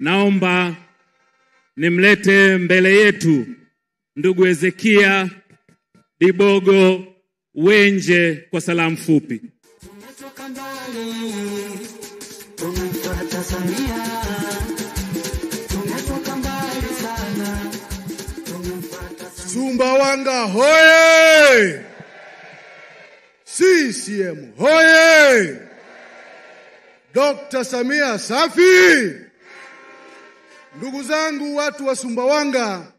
naomba nimlete mbele yetu ndugu Ezekia Dibogo Wenje kwa salamu fupi. Tumetoka mbali, tumefuata Samia, tumetoka mbali sana, tumefuata Sumbawanga hoye! CCM hoye! Dr. Samia safi! Ndugu zangu watu wa Sumbawanga,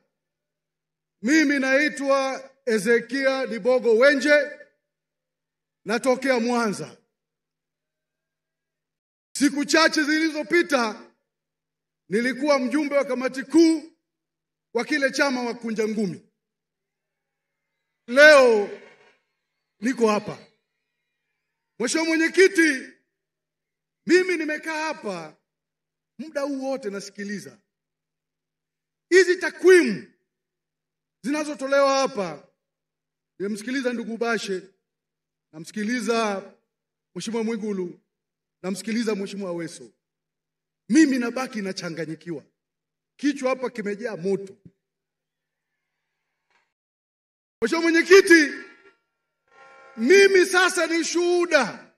mimi naitwa Ezekia Dibogo Wenje, natokea Mwanza. Siku chache zilizopita nilikuwa mjumbe wa kamati kuu wa kile chama wa Kunja Ngumi. Leo niko hapa. Mheshimiwa Mwenyekiti, mimi nimekaa hapa muda huu wote nasikiliza hizi takwimu zinazotolewa hapa. Nimemsikiliza ndugu Bashe, namsikiliza Mheshimiwa Mwigulu, namsikiliza Mheshimiwa Aweso. Mimi nabaki nachanganyikiwa. Kichwa hapa kimejaa moto. Mheshimiwa Mwenyekiti, mimi sasa ni shuhuda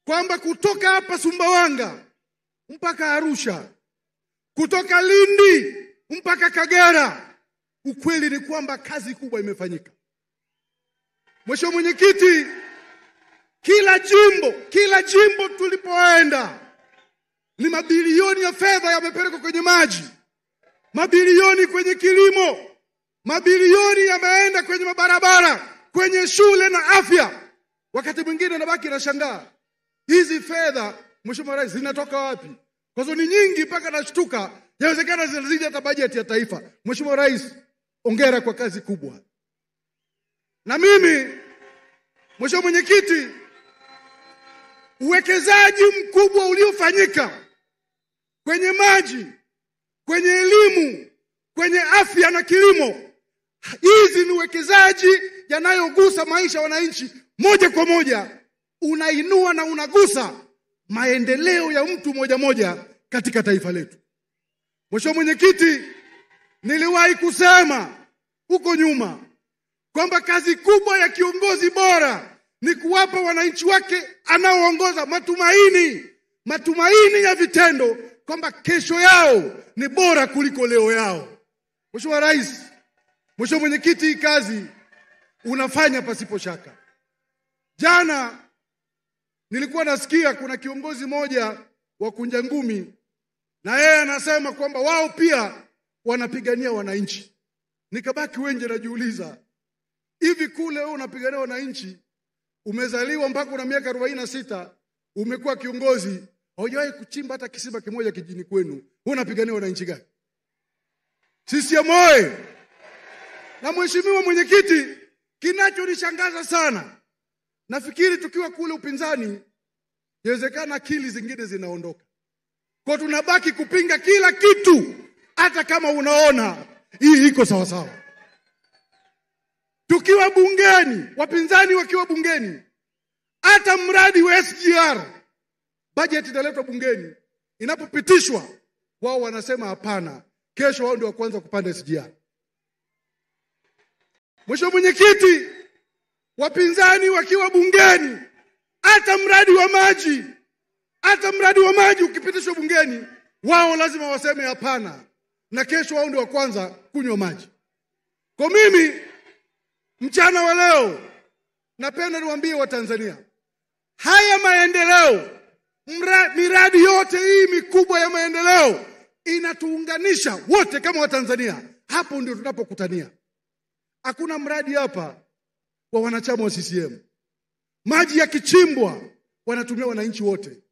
kwamba kutoka hapa Sumbawanga mpaka Arusha, kutoka Lindi mpaka Kagera, ukweli ni kwamba kazi kubwa imefanyika. Mheshimiwa Mwenyekiti, kila jimbo tulipoenda ni mabilioni ya fedha yamepelekwa kwenye maji, mabilioni kwenye kilimo, mabilioni yameenda kwenye mabarabara, kwenye shule na afya. Wakati mwingine nabaki nashangaa, hizi fedha Mheshimiwa Rais zinatoka wapi? Kwa sababu ni nyingi mpaka nashtuka, yawezekana zinazidi hata bajeti ya taifa. Mheshimiwa Rais, hongera kwa kazi kubwa. Na mimi Mheshimiwa Mwenyekiti, uwekezaji mkubwa uliofanyika kwenye maji, kwenye elimu, kwenye afya na kilimo, hizi ni uwekezaji yanayogusa maisha ya wananchi moja kwa moja, unainua na unagusa maendeleo ya mtu moja moja katika taifa letu. Mheshimiwa Mwenyekiti, niliwahi kusema huko nyuma kwamba kazi kubwa ya kiongozi bora ni kuwapa wananchi wake anaoongoza matumaini ya vitendo kwamba kesho yao ni bora kuliko leo yao. Mheshimiwa Rais, Mheshimiwa Mwenyekiti, hii kazi unafanya pasipo shaka. Jana nilikuwa nasikia kuna kiongozi moja wa Kunja Ngumi na yeye anasema kwamba wao pia wanapigania wananchi. Nikabaki Wenje najiuliza, hivi kule wewe unapigania wananchi, umezaliwa mpaka una miaka 46, umekuwa kiongozi, haujawahi kuchimba hata kisima kimoja kijini kwenu, wewe unapigania wananchi gani? CCM oyee! Na Mheshimiwa Mwenyekiti, kinachonishangaza sana, nafikiri tukiwa kule upinzani inawezekana akili zingine zinaondoka, kwa tunabaki kupinga kila kitu hata kama unaona hii iko sawa sawa. Tukiwa bungeni, wapinzani wakiwa bungeni, hata mradi wa SGR budget inaletwa bungeni, inapopitishwa wao wanasema hapana, kesho wao ndio wa kwanza kupanda SGR. Mheshimiwa Mwenyekiti, wapinzani wakiwa bungeni, hata mradi wa maji ukipitishwa bungeni, wao lazima waseme hapana, na kesho wao ndio wa kwanza kunywa maji. Kwa mimi mchana wa leo napenda niwaambie Watanzania, haya maendeleo, miradi yote hii mikubwa ya maendeleo inatuunganisha wote kama Watanzania. Hapo ndio tunapokutania. Hakuna mradi hapa wa wanachama wa CCM. Maji yakichimbwa wanatumia wananchi wote.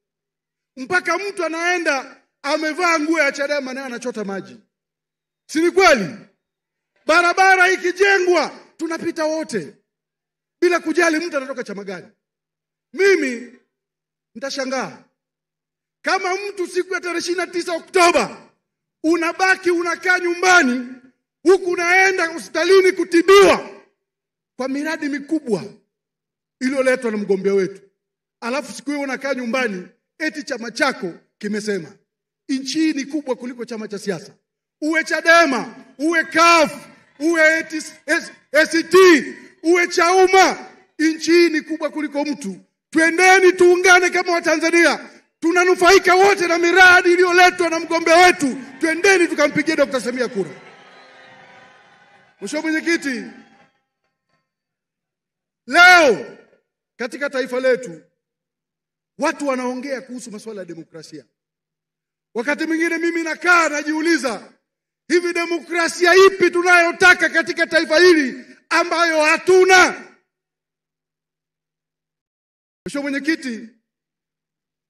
Mpaka mtu anaenda amevaa nguo ya Chadema na anachota maji. Si ni kweli? Barabara ikijengwa tunapita wote bila kujali mtu anatoka chama gani. Mimi nitashangaa kama mtu siku ya 29 Oktoba unabaki unakaa nyumbani huku unaenda hospitalini kutibiwa kwa miradi mikubwa iliyoletwa na mgombea wetu, alafu siku hiyo unakaa nyumbani eti chama chako kimesema. Nchi ni kubwa kuliko chama cha siasa. Uwe Chadema, uwe CUF, uwe ACT, uwe Chauma, nchi ni kubwa kuliko mtu. Twendeni tuungane kama Watanzania. Tunanufaika wote na miradi iliyoletwa na mgombea wetu. Twendeni tukampigie Dr. Samia kura. Mheshimiwa Mwenyekiti, leo katika taifa letu watu wanaongea kuhusu masuala ya demokrasia. Wakati mwingine mimi nakaa najiuliza, hivi demokrasia ipi tunayotaka katika taifa hili ambayo hatuna? Mheshimiwa Mwenyekiti,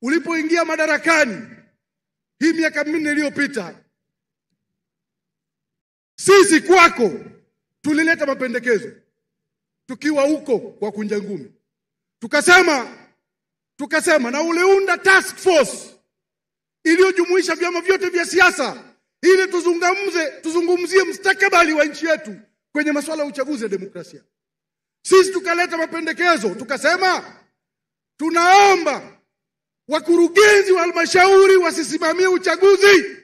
ulipoingia madarakani hii miaka 4 iliyopita, sisi kwako tulileta mapendekezo tukiwa huko kwa kunja ngumi. Tukasema na uliunda task force iliyojumuisha vyama vyote vya siasa ili tuzungumzie mustakabali wa nchi yetu kwenye masuala ya uchaguzi na demokrasia. Sisi tukaleta mapendekezo, tukasema tunaomba wakurugenzi wa halmashauri wasisimamie uchaguzi.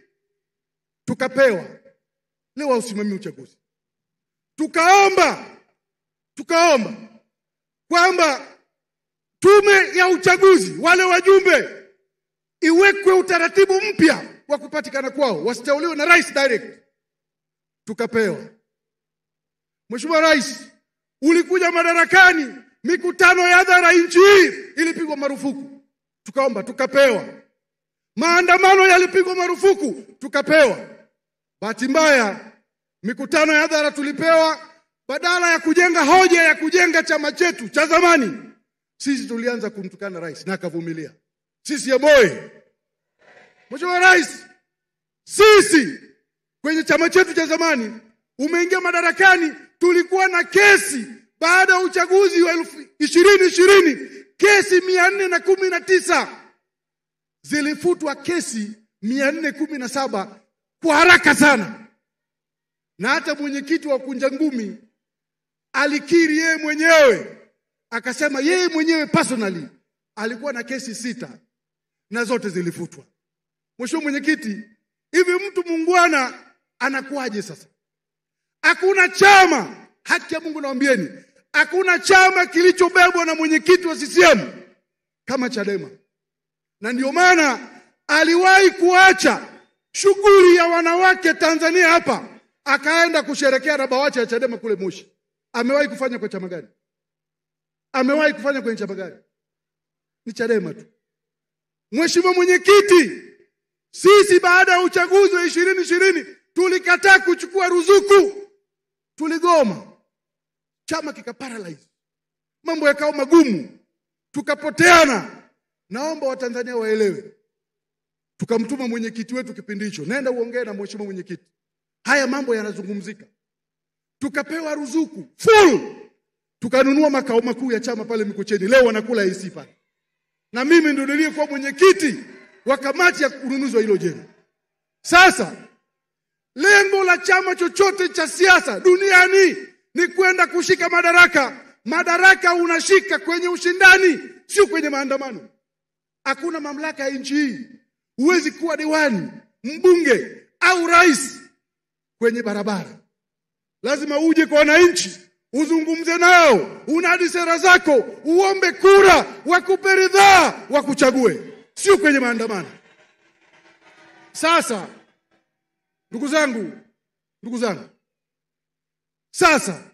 Tukapewa leo usimamie uchaguzi. Tukaomba kwamba tume ya uchaguzi, wale wajumbe, iwekwe utaratibu mpya wa kupatikana kwao, wasiteuliwe na rais direct. Tukapewa. Mheshimiwa Rais, ulikuja madarakani, mikutano ya hadhara nchi hii ilipigwa marufuku. Tukaomba, tukapewa. Maandamano yalipigwa marufuku, tukapewa. Bahati mbaya mikutano ya hadhara tulipewa, badala ya kujenga hoja ya kujenga chama chetu cha zamani, sisi tulianza kumtukana rais na akavumilia. Sisi ya boy. Mheshimiwa Rais, sisi kwenye chama chetu cha zamani umeingia madarakani, tulikuwa na kesi baada ya uchaguzi wa 2020, kesi 419. Zilifutwa kesi 417 kwa haraka sana. Na hata mwenyekiti wa kunja ngumi alikiri yeye mwenyewe, akasema yeye mwenyewe personally alikuwa na kesi 6 na zote zilifutwa. Mheshimiwa Mwenyekiti, hivi mtu muungwana anakuaje sasa? Hakuna chama, haki ya Mungu nawaambieni, hakuna chama kilichobebwa na mwenyekiti wa CCM kama Chadema. Na ndio maana aliwahi kuacha shughuli ya wanawake Tanzania hapa, akaenda kusherekea na bawacha ya Chadema kule Moshi. Amewahi kufanya kwa chama gani? Amewahi kufanya kwenye chama gani? Ni Chadema tu. Mheshimiwa Mwenyekiti, sisi baada ya uchaguzi wa 2020 tulikataa kuchukua ruzuku. Tuligoma. Chama kikaparalyze. Mambo yakawa magumu. Tukapoteana. Naomba Watanzania waelewe. Tukamtuma mwenyekiti wetu kipindi hicho, nenda uongee na mheshimiwa mwenyekiti, haya mambo yanazungumzika. Tukapewa ruzuku full. Tukanunua makao makuu ya chama pale Mikocheni. Leo wanakula AC pale. Na mimi ndio niliyekuwa mwenyekiti wa kamati ya ununuzi wa hilo jengo. Sasa lengo la chama chochote cha siasa duniani ni kwenda kushika madaraka. Madaraka unashika kwenye ushindani, sio kwenye maandamano. Hakuna mamlaka ya nchi hii. Huwezi kuwa diwani, mbunge au rais kwenye barabara. Lazima uje kwa wananchi, uzungumze nao, unadi sera zako, uombe kura, wakupe ridhaa, wakuchague, sio kwenye maandamano. Sasa ndugu zangu, sasa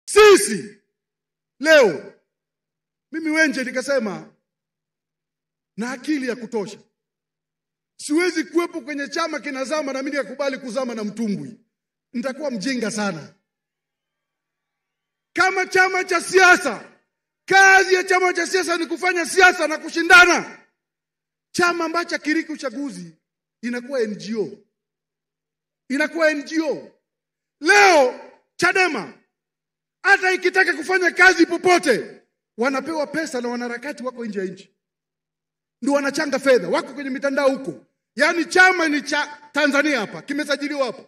sisi leo, mimi Wenje nikasema na akili ya kutosha, siwezi kuwepo kwenye chama kinazama na mimi nikakubali kuzama na mtumbwi. Nitakuwa mjinga sana. Kama chama cha siasa, kazi ya chama cha siasa ni kufanya siasa na kushindana. Chama ambacho kiriki uchaguzi inakuwa NGO. Inakuwa NGO. Leo Chadema hata ikitaka kufanya kazi popote, wanapewa pesa na wanaharakati wako nje ya nchi. Ndio wanachanga fedha, wako kwenye mitandao huko. Yaani chama ni cha Tanzania hapa, kimesajiliwa hapa.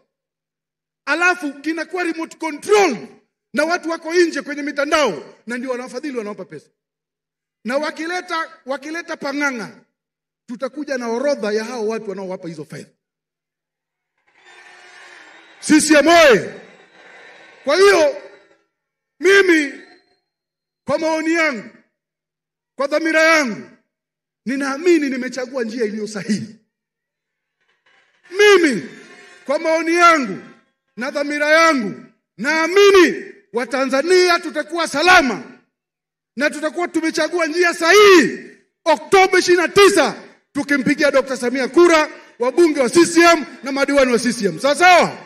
Alafu kinakuwa remote control na watu wako nje kwenye mitandao, na ndio wanafadhili, wanawapa pesa. Na wakileta panganga, tutakuja na orodha ya hao watu wanaowapa hizo fedha. CCM oyee! Kwa hiyo mimi kwa maoni yangu, kwa dhamira yangu, ninaamini nimechagua njia iliyo sahihi. Mimi kwa maoni yangu na dhamira yangu, naamini Watanzania tutakuwa salama na tutakuwa tumechagua njia sahihi Oktoba 29 tukimpigia Dr. Samia kura, wabunge wa CCM na madiwani wa CCM. Sawa sawa?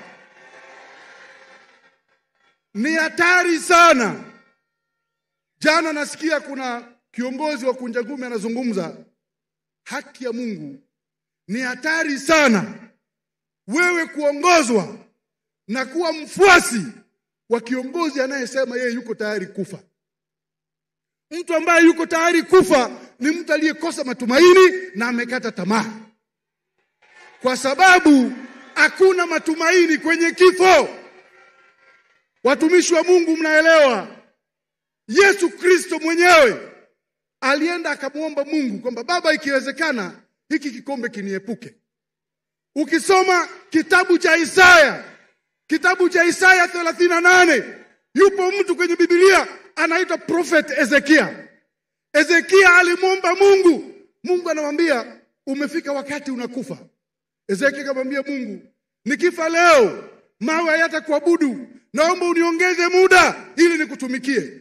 Ni hatari sana. Jana nasikia kuna kiongozi wa Kunja Ngumi anazungumza, haki ya Mungu, ni hatari sana wewe kuongozwa na kuwa mfuasi wa kiongozi anayesema yeye yuko tayari kufa. Mtu ambaye yuko tayari kufa ni mtu aliyekosa matumaini na amekata tamaa. Kwa sababu hakuna matumaini kwenye kifo. Watumishi wa Mungu, mnaelewa, Yesu Kristo mwenyewe alienda akamuomba Mungu kwamba Baba, ikiwezekana hiki kikombe kiniepuke. Ukisoma kitabu cha Isaya 38, yupo mtu kwenye Biblia anaitwa Prophet Ezekia. Ezekia alimuomba Mungu, Mungu anamwambia umefika wakati unakufa. Ezekia akamwambia Mungu, nikifa leo mawe hayatakuabudu, naomba uniongeze muda ili nikutumikie.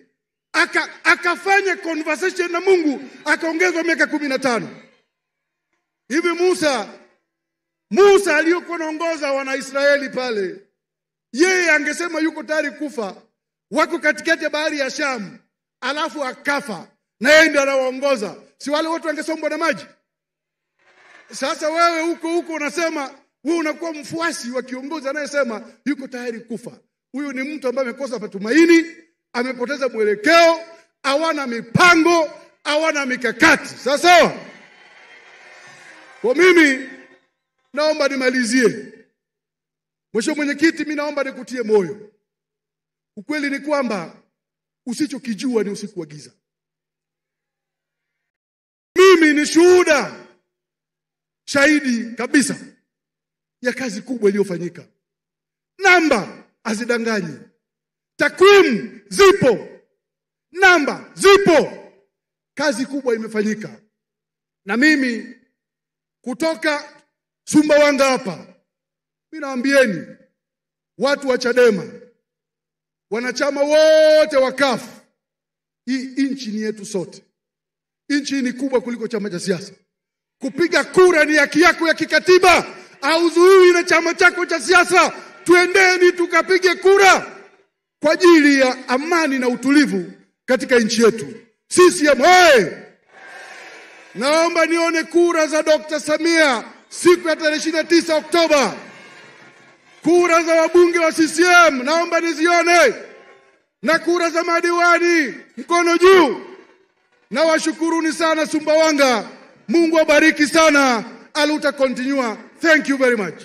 Akafanya conversation na Mungu, akaongezwa miaka 15. Hivi Musa aliyokuwa anaongoza wana Israeli pale, yeye angesema yuko tayari kufa, wako katikati ya bahari ya Shamu, alafu akafa na yeye ndiye anawaongoza, si wale watu wangesombwa na maji? Sasa wewe huko unasema wewe unakuwa mfuasi wa kiongozi anayesema yuko tayari kufa. Huyu ni mtu ambaye amekosa matumaini, amepoteza mwelekeo, hawana mipango, hawana mikakati. Sasa kwa mimi naomba nimalizie. Mheshimiwa Mwenyekiti, mimi naomba nikutie moyo. Ukweli ni kwamba usichokijua ni usiku wa giza. Mimi ni shuhuda, shahidi kabisa ya kazi kubwa iliyofanyika. Namba hazidanganyi. Takwimu zipo. Namba zipo. Kazi kubwa imefanyika. Na mimi kutoka Sumbawanga hapa, mimi naambieni watu wa Chadema, wanachama wote wa CUF, hii nchi ni yetu sote. Nchi ni kubwa kuliko chama cha siasa. Kupiga kura ni haki yako ya kikatiba, hauzuiwi na chama chako cha siasa. Tuendeni tukapige kura kwa ajili ya amani na utulivu katika nchi yetu. CCM oyee! Naomba nione kura za Dr. Samia siku ya 29 Oktoba. Kura za wabunge wa CCM naomba nizione, na kura za madiwani mkono juu. Na washukuruni sana Sumbawanga. Mungu awabariki sana. Aluta continua. Thank you very much.